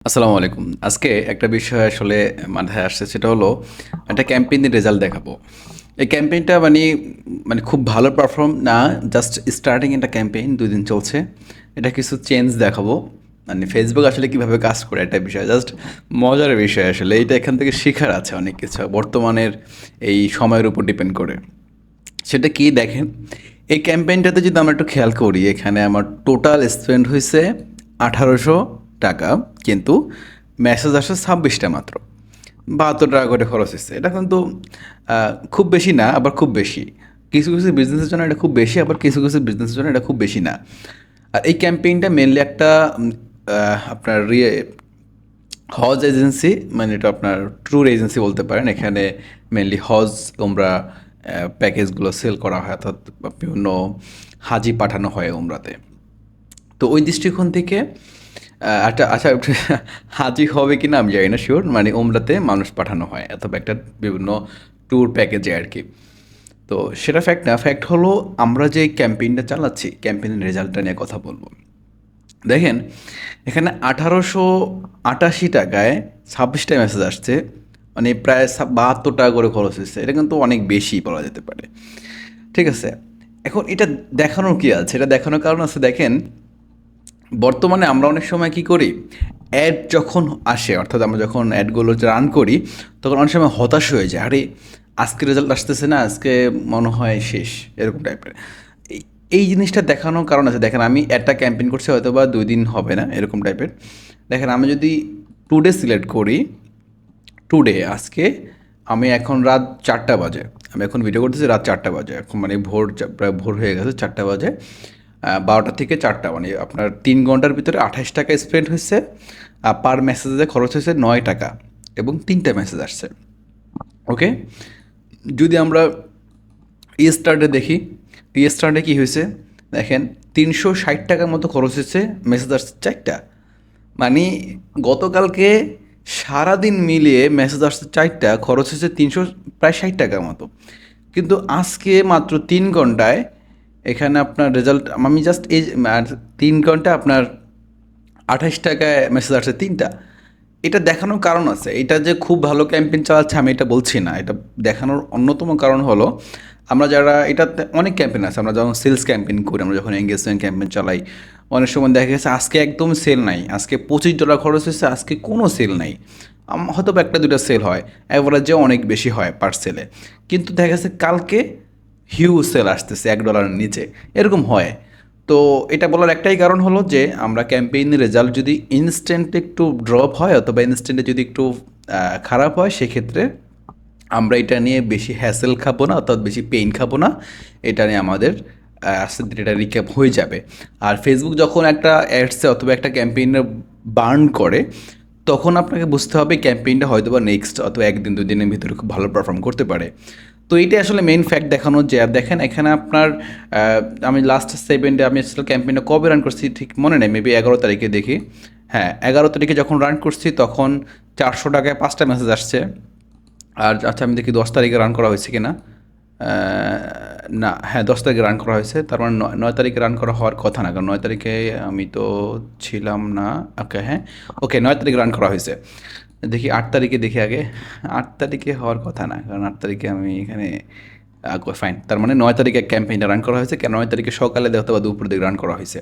আসসালামু আলাইকুম। আজকে একটা বিষয় আসলে মাথায় আসছে, সেটা হলো একটা ক্যাম্পেইনের রেজাল্ট দেখাবো। এই ক্যাম্পেইনটা মানে খুব ভালো পারফর্ম না, জাস্ট স্টার্টিং একটা ক্যাম্পেইন ২ দিন চলছে। এটা কিছু চেঞ্জ দেখাবো। মানে ফেসবুক আসলে কীভাবে কাজ করে একটা বিষয়, জাস্ট মজার বিষয় আসলে। এইটা এখান থেকে শেখার আছে অনেক কিছু বর্তমানের এই সময়ের উপর ডিপেন্ড করে। সেটা কি দেখেন, এই ক্যাম্পেইনটাতে যদি আমরা একটু খেয়াল করি, এখানে আমার টোটাল স্পেন্ড হয়েছে ১৮০০ টাকা, কিন্তু মেসেজ আসে ২৬টা মাত্র। ৭২ টাকা করে খরচ হচ্ছে। এটা কিন্তু খুব বেশি না, আবার খুব বেশি। কিছু কিছু বিজনেসের জন্য এটা খুব বেশি, আবার কিছু কিছু বিজনেসের জন্য এটা খুব বেশি না। আর এই ক্যাম্পেইনটা মেনলি একটা আপনার হজ এজেন্সি, মানে এটা আপনার ট্যুর এজেন্সি বলতে পারেন। এখানে মেনলি হজ ওমরা প্যাকেজগুলো সেল করা হয়, অর্থাৎ বিভিন্ন হাজি পাঠানো হয় ওমরাতে। তো ওই দৃষ্টিকোণ থেকে একটা আচ্ছা হাজি হবে কি না আমি জানি না শিওর, মানে ওমরাতে মানুষ পাঠানো হয় অথবা একটা বিভিন্ন ট্যুর প্যাকেজে আর কি। তো সেটা ফ্যাক্ট না, ফ্যাক্ট হলো আমরা যে ক্যাম্পেইনটা চালাচ্ছি, ক্যাম্পেইনের রেজাল্টটা নিয়ে কথা বলবো। দেখেন, এখানে ১৮৮৮ টাকায় ২৬টা মেসেজ আসছে, মানে প্রায় ৭২ টাকা করে খরচ হচ্ছে। এটা কিন্তু অনেক বেশি বলা যেতে পারে। ঠিক আছে, এখন এটা দেখানোর কি আছে? এটা দেখানোর কারণ আছে। দেখেন, বর্তমানে আমরা অনেক সময় কি করি, অ্যাড যখন আসে, অর্থাৎ আমরা যখন অ্যাডগুলো রান করি, তখন অনেক সময় হতাশ হয়ে যায়। আরে আজকে রেজাল্ট আসতেছে না, আজকে মনে হয় শেষ, এরকম টাইপের। এই এই জিনিসটা দেখানোর কারণ আছে। দেখেন, আমি একটা ক্যাম্পেইন করছি, হয়তো বা ২ দিন হবে না, এরকম টাইপের। দেখেন, আমি যদি টুডে সিলেক্ট করি, টুডে আজকে আমি এখন রাত ৪টা বাজে, আমি এখন ভিডিও করতেছি রাত ৪টা বাজে, এখন মানে প্রায় ভোর হয়ে গেছে, ৪টা বাজে। ১২টা থেকে ৪টা, মানে আপনার ৩ ঘন্টার ভিতরে ২৮ টাকা স্পেন্ড হয়েছে। পার মেসেজে খরচ হয়েছে ৯ টাকা, এবং ৩টা মেসেজ আসছে। ওকে, যদি আমরা স্টার্টে দেখি, স্টার্টে কী হয়েছে দেখেন, ৩৬০ টাকার মতো খরচ হয়েছে, মেসেজ আসছে 4টা। মানে গতকালকে সারাদিন মিলিয়ে মেসেজ আসছে 4টা, খরচ হয়েছে প্রায় ৬০ টাকার মতো। কিন্তু আজকে মাত্র ৩ ঘন্টায় এখানে আপনার রেজাল্ট, আমি জাস্ট এই ৩ ঘন্টা আপনার ২৮ টাকায় মেসেজ আসছে 3টা। এটা দেখানোর কারণ আছে। এটা যে খুব ভালো ক্যাম্পেইন চালাচ্ছে আমি এটা বলছি না। এটা দেখানোর অন্যতম কারণ হলো, আমরা যারা এটাতে অনেক ক্যাম্পেইন আছে, আমরা যখন সেলস ক্যাম্পেইন করি, আমরা যখন এনগেজমেন্ট ক্যাম্পেইন চালাই, অনেক সময় দেখা গেছে আজকে একদম সেল নাই, আজকে $25 খরচ হয়েছে, আজকে কোনো সেল নাই। হয়তো বা 1টা 2টা সেল হয়, অ্যাভারেজে অনেক বেশি হয় পার সেলে। কিন্তু দেখা গেছে কালকে হিউজ সেল আসতেছে $1 নিচে, এরকম হয়। তো এটা বলার একটাই কারণ হলো যে, আমরা ক্যাম্পেইনের রেজাল্ট যদি ইনস্ট্যান্ট একটু ড্রপ হয়, অথবা ইনস্ট্যান্টে যদি একটু খারাপ হয়, সেক্ষেত্রে আমরা এটা নিয়ে বেশি হ্যাসেল খাবো না, অর্থাৎ বেশি পেইন খাবো না। এটা নিয়ে আমাদের আস্তে ধীরে এটা রিক্যাপ হয়ে যাবে। আর ফেসবুক যখন একটা অ্যাডসে অথবা একটা ক্যাম্পেইনে বার্ন করে, তখন আপনাকে বুঝতে হবে ক্যাম্পেইনটা হয়তো বা নেক্সট অথবা 1 দিন 2 দিনের ভিতরে খুব ভালো পারফর্ম করতে পারে। তো এইটাই আসলে মেইন ফ্যাক্ট দেখানোর যে, আর দেখেন এখানে আপনার আমি লাস্ট 7 ডে, আমি আসলে ক্যাম্পেইনটা কবে রান করছি ঠিক মনে নেই, মেবি 11 তারিখে দেখি। হ্যাঁ, 11 তারিখে যখন রান করছি তখন 400 টাকায় 5টা মেসেজ আসছে। আর আচ্ছা, আমি দেখি 10 তারিখে রান করা হয়েছে কিনা। না, হ্যাঁ, 10 তারিখে রান করা হয়েছে, তার মানে 9 তারিখে রান করা হওয়ার কথা না, কারণ 9 তারিখে আমি তো ছিলাম না। ওকে, হ্যাঁ, ওকে, 9 তারিখে রান করা হয়েছে। দেখি 8 তারিখে, দেখি আগে। 8 তারিখে হওয়ার কথা না, কারণ 8 তারিখে আমি এখানে ফাইন, তার মানে 9 তারিখে ক্যাম্পেইনটা রান করা হয়েছে, কেন 9 তারিখে সকালে দেখতে বা দুপুর দিকে রান করা হয়েছে।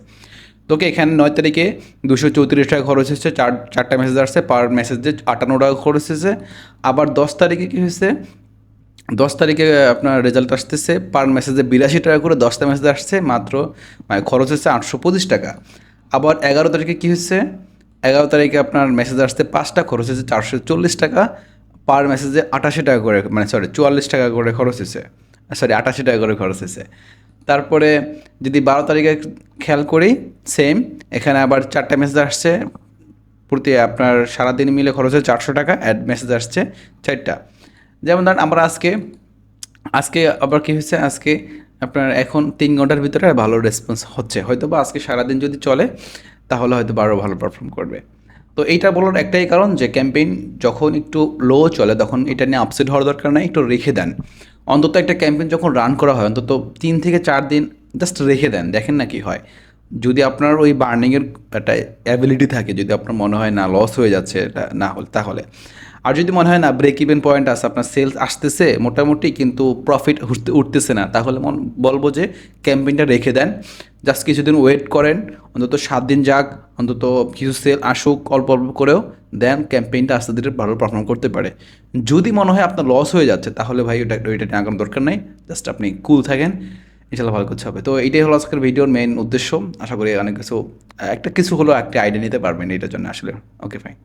তোকে এখানে 9 তারিখে 234 টাকা খরচ হয়েছে, চারটা মেসেজ আসছে, পার মেসেজে 58 টাকা খরচ হয়েছে। আবার 10 তারিখে কী হয়েছে, 10 তারিখে আপনার রেজাল্ট আসতেছে, পার মেসেজে 82 টাকা করে, 10টা মেসেজ আসছে মাত্র, মানে খরচ হচ্ছে 825 টাকা। আবার 11 তারিখে কী হচ্ছে, 11 তারিখে আপনার মেসেজ আসছে 5টা, খরচ হচ্ছে 440 টাকা। পার মেসেজে 88 টাকা করে, মানে সরি 44 টাকা করে খরচ হয়েছে, সরি 88 টাকা করে খরচ হয়েছে। তারপরে যদি 12 তারিখে খেয়াল করি, সেম, এখানে আবার 4টা মেসেজ আসছে, প্রতি আপনার সারাদিন মিলে খরচ হচ্ছে 400 টাকা, অ্যাড মেসেজ আসছে 4টা। যেমন ধরেন আমরা আজকে আজকে আবার কী হয়েছে, আজকে আপনার এখন 3 ঘন্টার ভিতরে ভালো রেসপন্স হচ্ছে, হয়তো বা আজকে সারাদিন যদি চলে তাহলে হয়তো আরও ভালো পারফর্ম করবে। তো এইটা বলার একটাই কারণ যে, ক্যাম্পেইন যখন একটু লো চলে তখন এটা নিয়ে আপসেট হওয়ার দরকার নাই, একটু রেখে দেন। অন্তত একটা ক্যাম্পেইন যখন রান করা হয়, অন্তত 3 থেকে 4 দিন জাস্ট রেখে দেন, দেখেন না কী হয়। যদি আপনার ওই বার্নিংয়ের একটা অ্যাবিলিটি থাকে, যদি আপনার মনে হয় না লস হয়ে যাচ্ছে এটা না হলে, তাহলে আর যদি মনে হয় না ব্রেক ইভেন পয়েন্ট আছে, আপনার সেলস আসতেছে মোটামুটি কিন্তু প্রফিট উঠতেছে না, তাহলে বলবো যে ক্যাম্পেইনটা রেখে দেন, জাস্ট কিছুদিন ওয়েট করেন, অন্তত 7 দিন যাক, অন্তত কিছু সেল আসুক অল্প অল্প করেও, দেন ক্যাম্পেইনটা আস্তে ধীরে ভালো পারফর্ম করতে পারে। যদি মনে হয় আপনার লস হয়ে যাচ্ছে, তাহলে ভাই ওইটা নেওয়ার কোনো দরকার নেই, জাস্ট আপনি কুল থাকেন, ইনশাল্লাহ ভালো কিছু হবে। তো এইটাই হলো আজকের ভিডিওর মেইন উদ্দেশ্য। আশা করি অনেক কিছু একটা কিছু হলো একটা আইডিয়া নিতে পারবেন এটার জন্য আসলে। Okay fine.